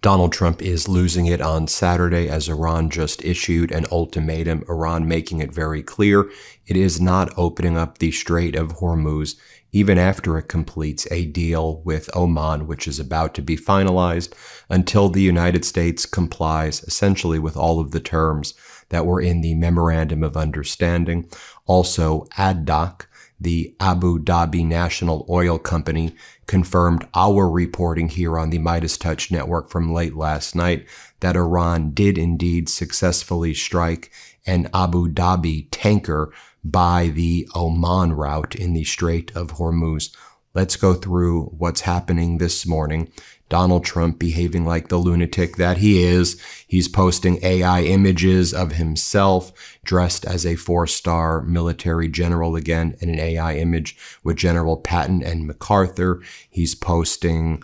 Donald Trump is losing it on Saturday as Iran just issued an ultimatum, Iran making it very clear it is not opening up the Strait of Hormuz even after it completes a deal with Oman, which is about to be finalized, until the United States complies essentially with all of the terms that were in the Memorandum of Understanding. Also, ADNOC, the Abu Dhabi National Oil Company, confirmed our reporting here on the MeidasTouch network from late last night that Iran did indeed successfully strike an Abu Dhabi tanker by the Oman route in the Strait of Hormuz. Let's go through what's happening this morning. Donald Trump behaving like the lunatic that he is. He's posting AI images of himself dressed as a 4-star military general again in an AI image with General Patton and MacArthur. He's posting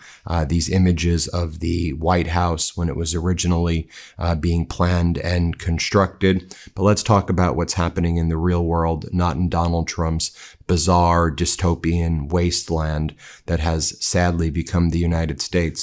these images of the White House when it was originally being planned and constructed. But let's talk about what's happening in the real world, not in Donald Trump's bizarre dystopian wasteland that has sadly become the United States.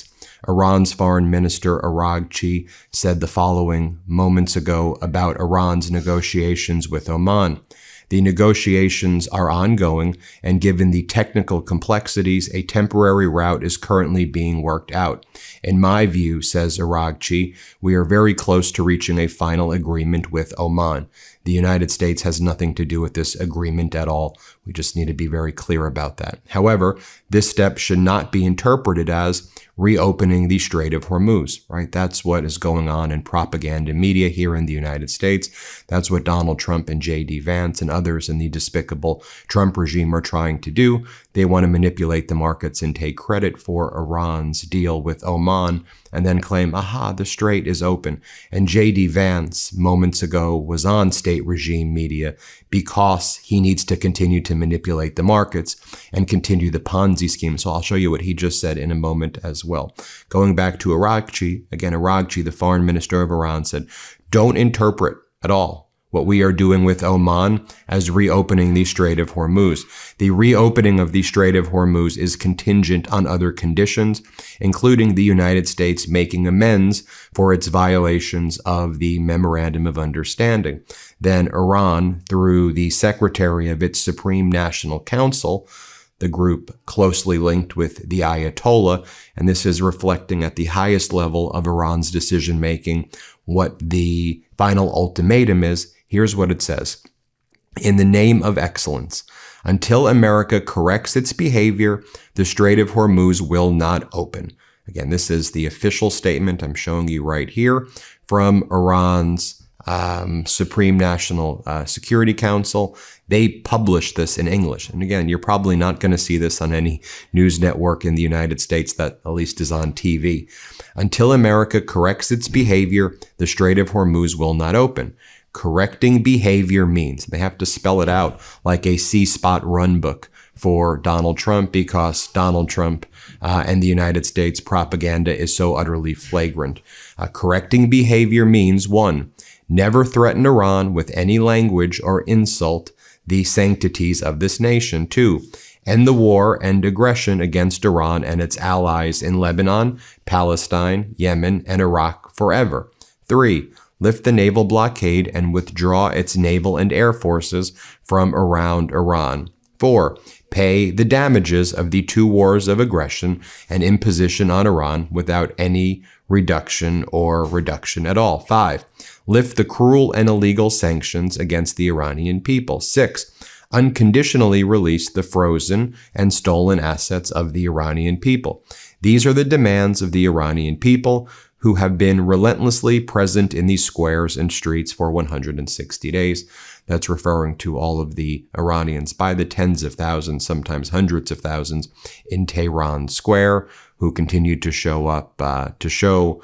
Iran's Foreign Minister Araghchi said the following moments ago about Iran's negotiations with Oman. The negotiations are ongoing, and given the technical complexities, a temporary route is currently being worked out. In my view, says Araghchi, we are very close to reaching a final agreement with Oman. The United States has nothing to do with this agreement at all. We just need to be very clear about that. However, this step should not be interpreted as reopening the Strait of Hormuz, right? That's what is going on in propaganda media here in the United States. That's what Donald Trump and J.D. Vance and others in the despicable Trump regime are trying to do. They want to manipulate the markets and take credit for Iran's deal with Oman and then claim, aha, the strait is open. And J.D. Vance moments ago was on state regime media because he needs to continue to manipulate the markets and continue the Ponzi scheme. So I'll show you what he just said in a moment as well. Going back to Araghchi, again, Araghchi, the foreign minister of Iran, said, don't interpret at all what we are doing with Oman as reopening the Strait of Hormuz. The reopening of the Strait of Hormuz is contingent on other conditions, including the United States making amends for its violations of the Memorandum of Understanding. Then Iran, through the secretary of its Supreme National Council, the group closely linked with the Ayatollah, and this is reflecting at the highest level of Iran's decision-making what the final ultimatum is. Here's what it says. In the name of excellence, until America corrects its behavior, the Strait of Hormuz will not open. Again, this is the official statement I'm showing you right here from Iran's Supreme National Security Council. They published this in English. And again, you're probably not going to see this on any news network in the United States that at least is on TV. Until America corrects its behavior, the Strait of Hormuz will not open. Correcting behavior means, they have to spell it out like a C-spot run book for Donald Trump because Donald Trump and the United States propaganda is so utterly flagrant. Correcting behavior means, 1, never threaten Iran with any language or insult the sanctities of this nation. 2, end the war and aggression against Iran and its allies in Lebanon, Palestine, Yemen, and Iraq forever. 3, lift the naval blockade and withdraw its naval and air forces from around Iran. 4, pay the damages of the 2 wars of aggression and imposition on Iran without any reduction or reduction at all. 5, lift the cruel and illegal sanctions against the Iranian people. 6, unconditionally release the frozen and stolen assets of the Iranian people. These are the demands of the Iranian people, who have been relentlessly present in these squares and streets for 160 days. That's referring to all of the Iranians by the tens of thousands, sometimes hundreds of thousands, in Tehran Square, who continued to show up to show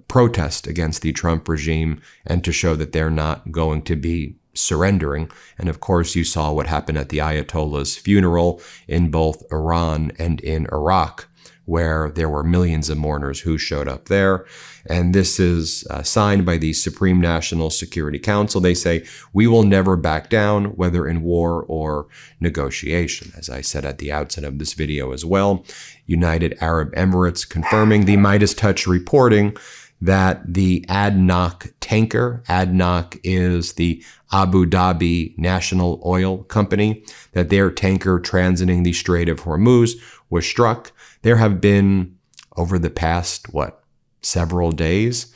protest against the Trump regime and to show that they're not going to be surrendering. And of course, you saw what happened at the Ayatollah's funeral in both Iran and in Iraq, where there were millions of mourners who showed up there. And this is signed by the Supreme National Security Council. They say, we will never back down, whether in war or negotiation. As I said at the outset of this video as well, United Arab Emirates confirming the MeidasTouch reporting that the ADNOC tanker, ADNOC is the Abu Dhabi National Oil Company, that their tanker transiting the Strait of Hormuz was struck. There have been, over the past, several days,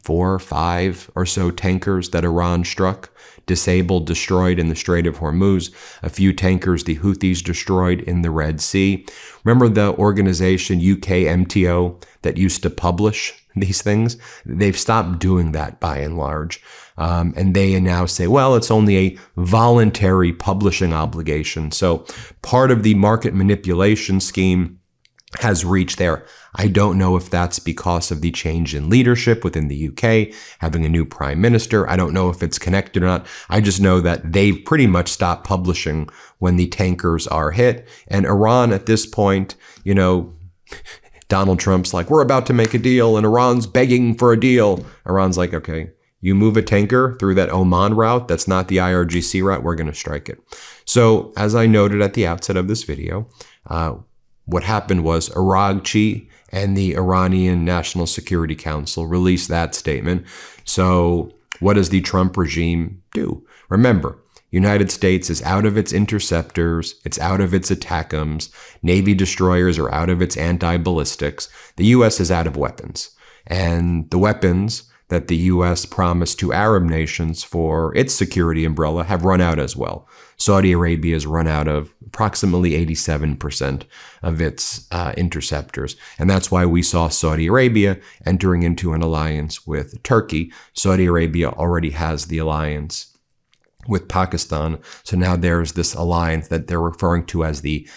4 or 5 or so tankers that Iran struck, disabled, destroyed in the Strait of Hormuz. A few tankers the Houthis destroyed in the Red Sea. Remember the organization UKMTO that used to publish these things? They've stopped doing that by and large. And they now say, well, it's only a voluntary publishing obligation. So part of the market manipulation scheme has reached there. I don't know if that's because of the change in leadership within the UK, having a new prime minister. I don't know if it's connected or not. I just know that they've pretty much stopped publishing when the tankers are hit. And Iran at this point, Donald Trump's like, we're about to make a deal, and Iran's begging for a deal. Iran's like, okay, you move a tanker through that Oman route, that's not the IRGC route, we're going to strike it. So as I noted at the outset of this video, what happened was Araghchi and the Iranian National Security Council released that statement. So what does the Trump regime do? Remember, United States is out of its interceptors, it's out of its ATACMS, Navy destroyers are out of its anti-ballistics, the U.S. is out of weapons. And the weapons that the U.S. promised to Arab nations for its security umbrella have run out as well. Saudi Arabia has run out of approximately 87% of its interceptors. And that's why we saw Saudi Arabia entering into an alliance with Turkey. Saudi Arabia already has the alliance with Pakistan. So now there's this alliance that they're referring to as the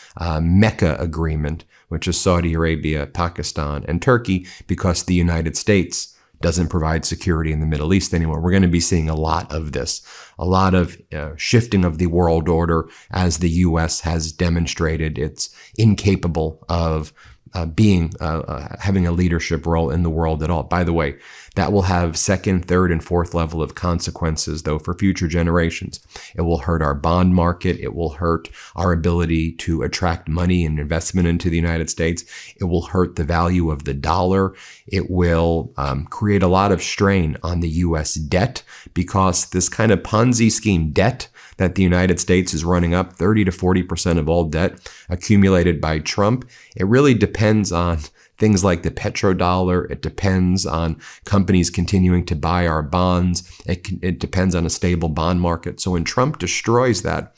Mecca Agreement, which is Saudi Arabia, Pakistan, and Turkey, because the United States doesn't provide security in the Middle East anymore. We're going to be seeing a lot of this, a lot of shifting of the world order as the U.S. has demonstrated it's incapable of having a leadership role in the world at all. By the way, that will have second, third, and fourth level of consequences, though, for future generations. It will hurt our bond market. It will hurt our ability to attract money and investment into the United States. It will hurt the value of the dollar. It will create a lot of strain on the U.S. debt, because this kind of Ponzi scheme debt that the United States is running up, 30 to 40% of all debt accumulated by Trump, it really depends on things like the petrodollar. It depends on companies continuing to buy our bonds. It depends on a stable bond market. So when Trump destroys that,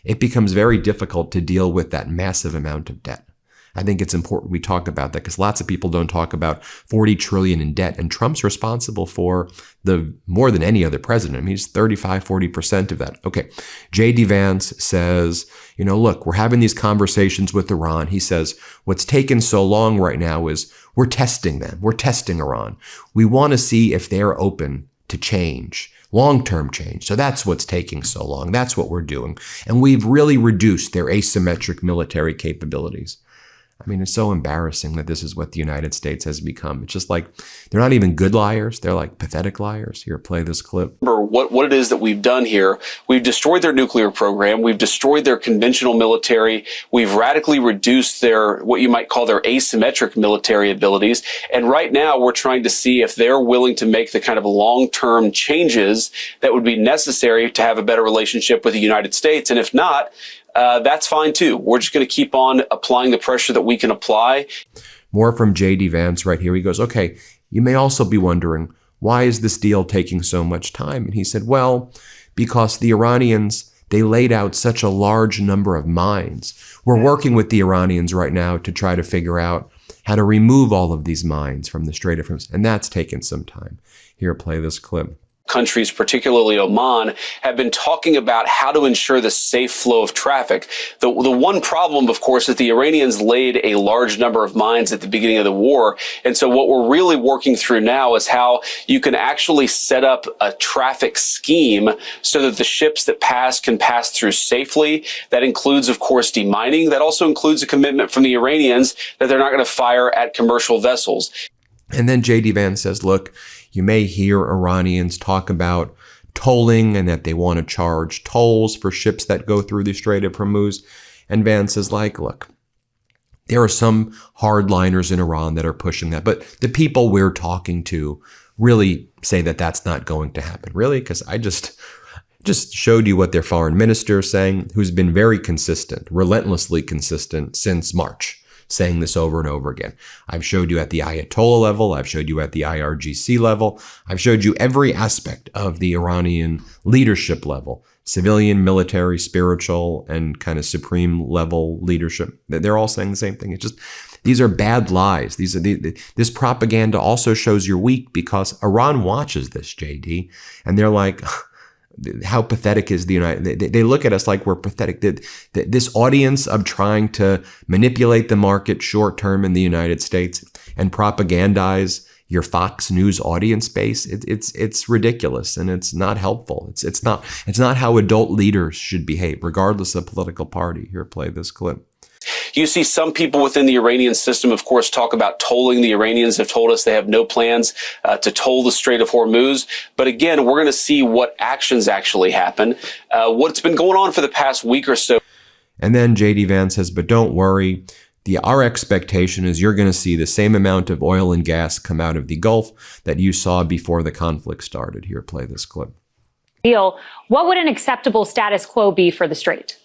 it becomes very difficult to deal with that massive amount of debt. I think it's important we talk about that, because lots of people don't talk about 40 trillion in debt, and Trump's responsible for the more than any other president. I mean, he's 35, 40% of that. Okay. J.D. Vance says, look, we're having these conversations with Iran. He says, what's taken so long right now is we're testing them. We're testing Iran. We want to see if they're open to change, long-term change. So that's what's taking so long. That's what we're doing. And we've really reduced their asymmetric military capabilities. I mean, it's so embarrassing that this is what the United States has become. It's just like, they're not even good liars. They're like pathetic liars. Here, play this clip. Remember what it is that we've done here. We've destroyed their nuclear program. We've destroyed their conventional military. We've radically reduced their, what you might call their asymmetric military abilities. And right now we're trying to see if they're willing to make the kind of long-term changes that would be necessary to have a better relationship with the United States. And if not, that's fine too. We're just going to keep on applying the pressure that we can apply. More from J.D. Vance right here. He goes, okay, you may also be wondering, why is this deal taking so much time? And he said, well, because the Iranians, they laid out such a large number of mines. We're working with the Iranians right now to try to figure out how to remove all of these mines from the Strait of Hormuz. And that's taken some time. Here, play this clip. countries, particularly Oman, have been talking about how to ensure the safe flow of traffic. The one problem, of course, is the Iranians laid a large number of mines at the beginning of the war. And so what we're really working through now is how you can actually set up a traffic scheme so that the ships that pass can pass through safely. That includes, of course, demining. That also includes a commitment from the Iranians that they're not going to fire at commercial vessels. And then J.D. Vance says, look, you may hear Iranians talk about tolling and that they want to charge tolls for ships that go through the Strait of Hormuz. And Vance is like, look, there are some hardliners in Iran that are pushing that, but the people we're talking to really say that that's not going to happen. Really? Because I just showed you what their foreign minister is saying, who's been very consistent, relentlessly consistent since March, saying this over and over again. I've showed you at the Ayatollah level. I've showed you at the IRGC level. I've showed you every aspect of the Iranian leadership level, civilian, military, spiritual, and kind of supreme level leadership. They're all saying the same thing. It's just, these are bad lies. This propaganda also shows you're weak because Iran watches this, JD, and they're like, how pathetic is the United? They look at us like we're pathetic. This audience of trying to manipulate the market short term in the United States and propagandize your Fox News audience base, it's ridiculous and it's not helpful. It's not how adult leaders should behave, regardless of political party. Here, play this clip. You see some people within the Iranian system, of course, talk about tolling. The Iranians have told us they have no plans to toll the Strait of Hormuz. But again, we're going to see what actions actually happen. What's been going on for the past week or so. And then J.D. Vance says, but don't worry. Our expectation is you're going to see the same amount of oil and gas come out of the Gulf that you saw before the conflict started. Here, play this clip. What would an acceptable status quo be for the Strait?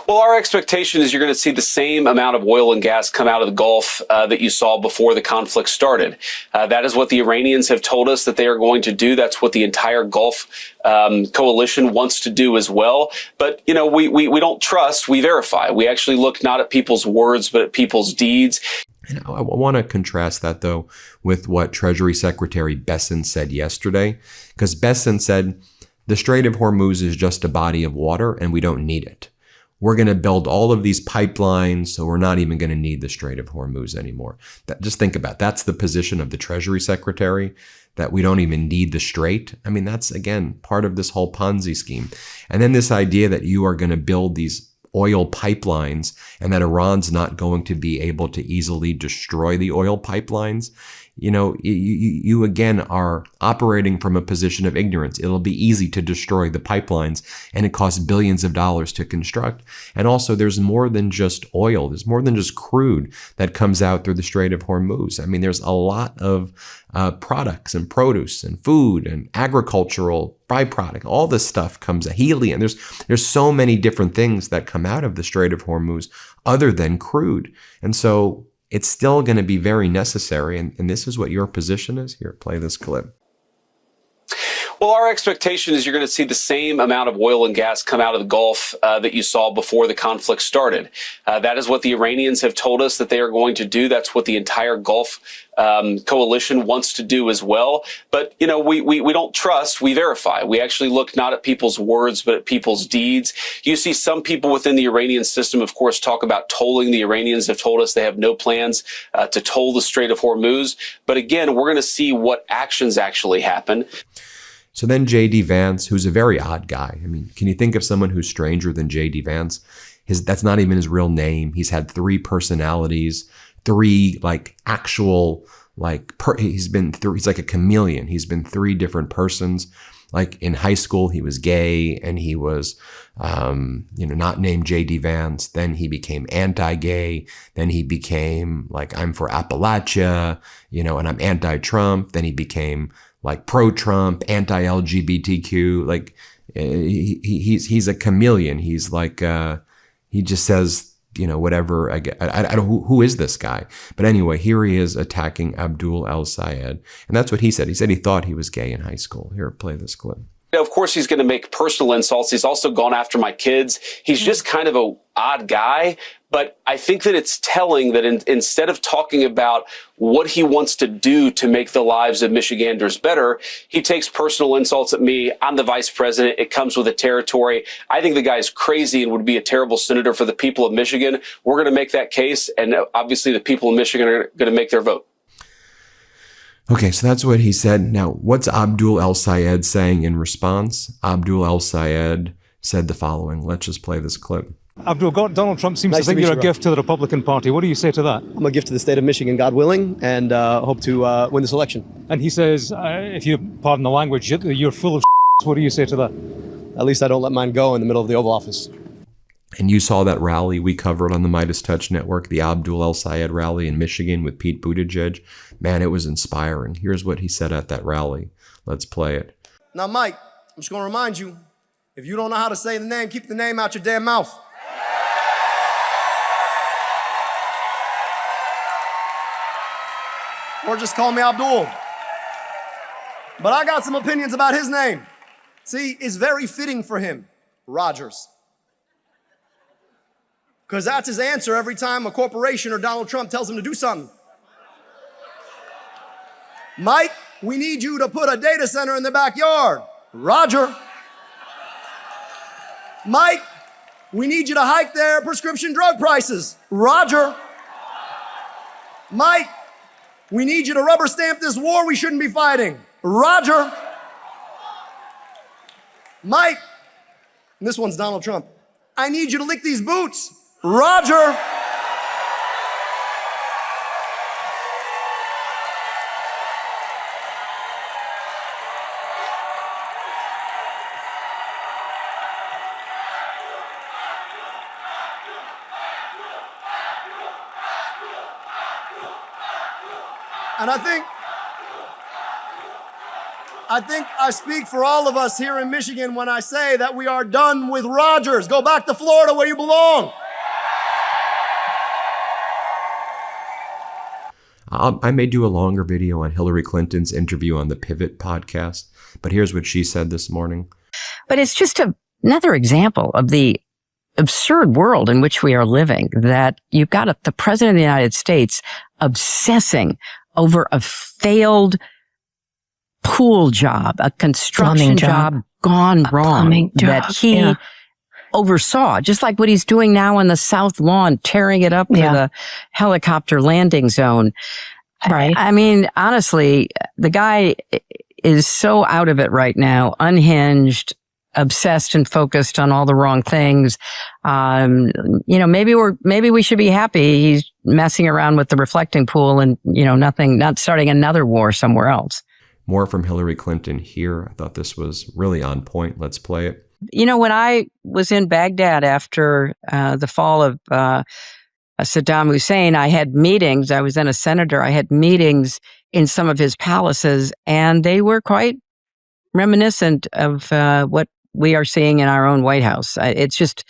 Well, our expectation is you're going to see the same amount of oil and gas come out of the Gulf that you saw before the conflict started. That is what the Iranians have told us that they are going to do. That's what the entire Gulf coalition wants to do as well. But, you know, we don't trust, we verify. We actually look not at people's words, but at people's deeds. And I want to contrast that, though, with what Treasury Secretary Bessent said yesterday, because Bessent said the Strait of Hormuz is just a body of water and we don't need it. We're going to build all of these pipelines, so we're not even going to need the Strait of Hormuz anymore. Just think about it. That's the position of the Treasury Secretary, that we don't even need the Strait. I mean, that's, again, part of this whole Ponzi scheme. And then this idea that you are going to build these oil pipelines and that Iran's not going to be able to easily destroy the oil pipelines. You know, you again are operating from a position of ignorance. It'll be easy to destroy the pipelines and it costs billions of dollars to construct. And also there's more than just oil. There's more than just crude that comes out through the Strait of Hormuz. I mean, there's a lot of products and produce and food and agricultural byproduct. All this stuff comes, helium. There's so many different things that come out of the Strait of Hormuz other than crude. And so it's still going to be very necessary. And this is what your position is. Here, play this clip. Well, our expectation is you're going to see the same amount of oil and gas come out of the Gulf that you saw before the conflict started. That is what the Iranians have told us that they are going to do. That's what the entire Gulf coalition wants to do as well. But, you know, we don't trust, we verify. We actually look not at people's words, but at people's deeds. You see some people within the Iranian system, of course, talk about tolling. The Iranians have told us they have no plans to toll the Strait of Hormuz. But again, we're going to see what actions actually happen. So then J.D. Vance, who's a very odd guy. I mean, can you think of someone who's stranger than J.D. Vance? That's not even his real name. He's had 3 personalities, 3 like actual, like he's like a chameleon. He's been 3 different persons. Like in high school, he was gay and he was, not named J.D. Vance. Then he became anti-gay. Then he became like, I'm for Appalachia, and I'm anti-Trump. Then he became like pro-Trump, anti-LGBTQ, like he's a chameleon. He's like, he just says, whatever. I don't know who is this guy, but anyway, here he is attacking Abdul El Sayed. And that's what he said. He said he thought he was gay in high school. Here, play this clip. Now, of course, he's going to make personal insults. He's also gone after my kids. He's just kind of an odd guy. But I think that it's telling that instead of talking about what he wants to do to make the lives of Michiganders better, he takes personal insults at me. I'm the vice president. It comes with the territory. I think the guy's crazy and would be a terrible senator for the people of Michigan. We're going to make that case. And obviously the people of Michigan are going to make their vote. Okay, so that's what he said. Now, what's Abdul El-Sayed saying in response? Abdul El-Sayed said the following. Let's just play this clip. Abdul, Donald Trump seems to think you're a gift to the Republican Party. What do you say to that? I'm a gift to the state of Michigan, God willing, and hope to win this election. And he says, if you pardon the language, you're full of What do you say to that? At least I don't let mine go in the middle of the Oval Office. And you saw that rally we covered on the MeidasTouch network, the Abdul El-Sayed rally in Michigan with Pete Buttigieg. Man, it was inspiring. Here's what he said at that rally. Let's play it. Now, Mike, I'm just going to remind you, if you don't know how to say the name, keep the name out your damn mouth. Or just call me Abdul. But I got some opinions about his name. See, it's very fitting for him, Rogers. Because that's his answer every time a corporation or Donald Trump tells him to do something. Mike, we need you to put a data center in the backyard. Roger. Mike, we need you to hike their prescription drug prices. Roger. Mike, we need you to rubber stamp this war we shouldn't be fighting. Roger. Mike, and this one's Donald Trump. I need you to lick these boots. Roger. And I think I speak for all of us here in Michigan when I say that we are done with Rogers. Go back to Florida where you belong. I may do a longer video on Hillary Clinton's interview on the Pivot podcast, but here's what she said this morning. But it's just another example of the absurd world in which we are living, that you've got the president of the United States obsessing over a failed pool job, a construction job gone wrong that he oversaw, just like what he's doing now on the South Lawn, tearing it up for the helicopter landing zone. Right. I mean, honestly, the guy is so out of it right now, unhinged, obsessed and focused on all the wrong things. Maybe we should be happy he's messing around with the reflecting pool and, not starting another war somewhere else. More from Hillary Clinton here. I thought this was really on point. Let's play it. When I was in Baghdad after the fall of Saddam Hussein, I had meetings. I was then a senator. I had meetings in some of his palaces, and they were quite reminiscent of what we are seeing in our own White House. It's just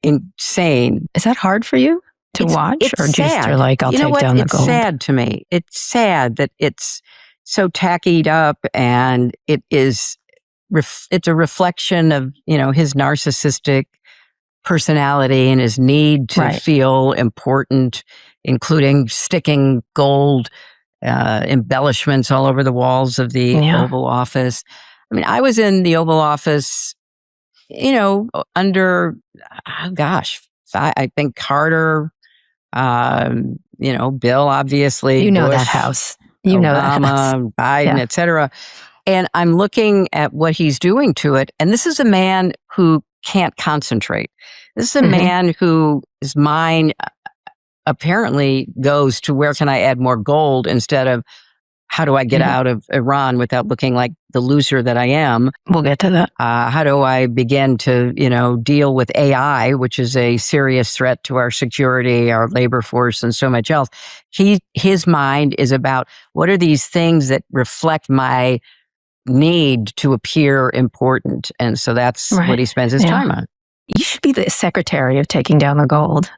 insane. Is that hard for you to watch? It's or just sad. You're like, I'll take down the gold? It's sad to me. It's sad that it's so tackied up, and it's a reflection of, his narcissistic personality and his need to feel important, including sticking gold embellishments all over the walls of the Oval Office. I mean, I was in the Oval Office, under, I think Carter, Bill, obviously. Bush, that house. Obama, Biden, et cetera. And I'm looking at what he's doing to it. And this is a man who can't concentrate. This is a man whose mind apparently goes to where can I add more gold instead of how do I get out of Iran without looking like the loser that I am? We'll get to that. How do I begin to, deal with AI, which is a serious threat to our security, our labor force, and so much else? His mind is about what are these things that reflect my need to appear important. And so that's what he spends his time on. You should be the secretary of taking down the gold.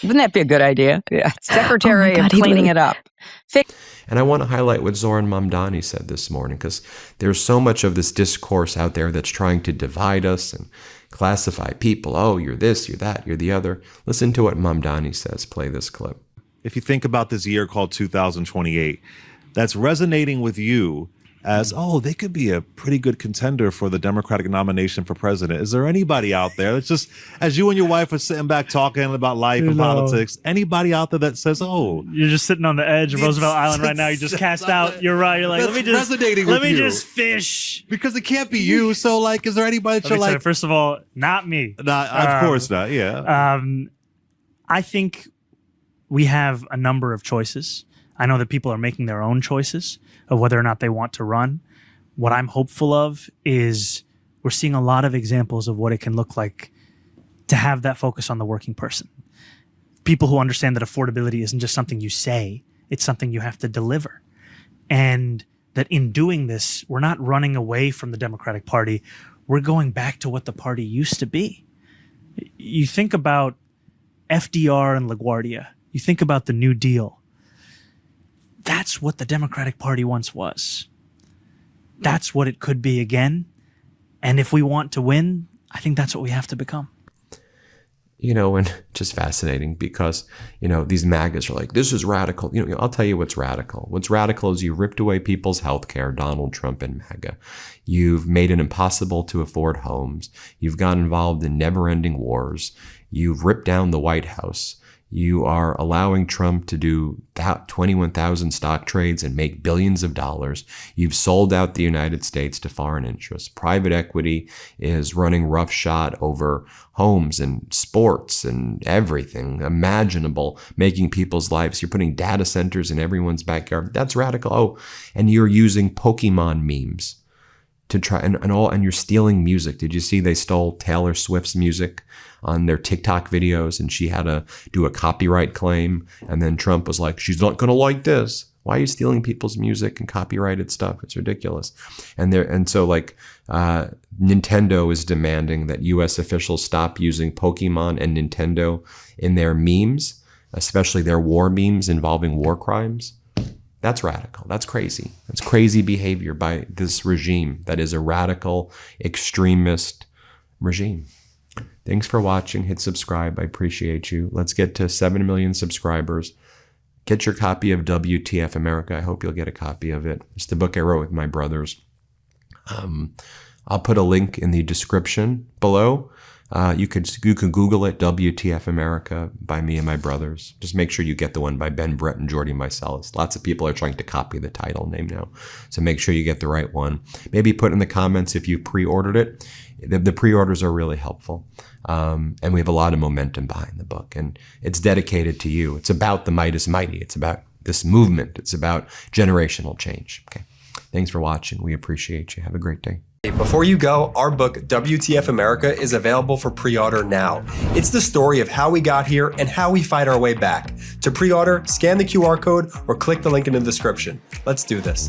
Wouldn't that be a good idea? Yeah. Secretary of cleaning it up. And I want to highlight what Zoran Mamdani said this morning, because there's so much of this discourse out there that's trying to divide us and classify people. Oh, you're this, you're that, you're the other. Listen to what Mamdani says. Play this clip. If you think about this year called 2028, that's resonating with you as, oh, they could be a pretty good contender for the Democratic nomination for president. Is there anybody out there that's just, as you and your wife are sitting back talking about life and politics, anybody out there that says, oh, you're just sitting on the edge of Roosevelt Island right now, you just cast out, you're right, you're like, let me just fish. Because it can't be you, so like, is there anybody that you're like... First of all, not me. Of course not, yeah. I think we have a number of choices. I know that people are making their own choices of whether or not they want to run. What I'm hopeful of is we're seeing a lot of examples of what it can look like to have that focus on the working person. People who understand that affordability isn't just something you say, it's something you have to deliver. And that in doing this, we're not running away from the Democratic Party. We're going back to what the party used to be. You think about FDR and LaGuardia. You think about the New Deal. That's what the Democratic Party once was. That's what it could be again. And if we want to win, I think that's what we have to become. You know, and just fascinating because, you know, these MAGAs are like, this is radical. You know, I'll tell you what's radical. What's radical is you ripped away people's health care, Donald Trump and MAGA. You've made it impossible to afford homes. You've got involved in never-ending wars. You've ripped down the White House. You are allowing Trump to do 21,000 stock trades and make billions of dollars. You've sold out the United States to foreign interests. Private equity is running roughshod over homes and sports and everything imaginable, making people's lives. You're putting data centers in everyone's backyard. That's radical. Oh, and you're using Pokemon memes to try and you're stealing music. Did you see they stole Taylor Swift's music on their TikTok videos and she had to do a copyright claim? And then Trump was like, she's not going to like this. Why are you stealing people's music and copyrighted stuff? It's ridiculous. And so Nintendo is demanding that US officials stop using Pokemon and Nintendo in their memes, especially their war memes involving war crimes. That's radical. That's crazy. That's crazy behavior by this regime that is a radical, extremist regime. Thanks for watching. Hit subscribe. I appreciate you. Let's get to 7 million subscribers. Get your copy of WTF America. I hope you'll get a copy of it. It's the book I wrote with my brothers. I'll put a link in the description below. You can Google it, WTF America, by me and my brothers. Just make sure you get the one by Ben Brett and Ben Meiselas. Lots of people are trying to copy the title name now. So make sure you get the right one. Maybe put in the comments if you pre-ordered it. The pre-orders are really helpful. And we have a lot of momentum behind the book. And it's dedicated to you. It's about the Meidas Mighty. It's about this movement. It's about generational change. Okay. Thanks for watching. We appreciate you. Have a great day. Before you go, our book, WTF America, is available for pre-order now. It's the story of how we got here and how we fight our way back. To pre-order, scan the QR code or click the link in the description. Let's do this.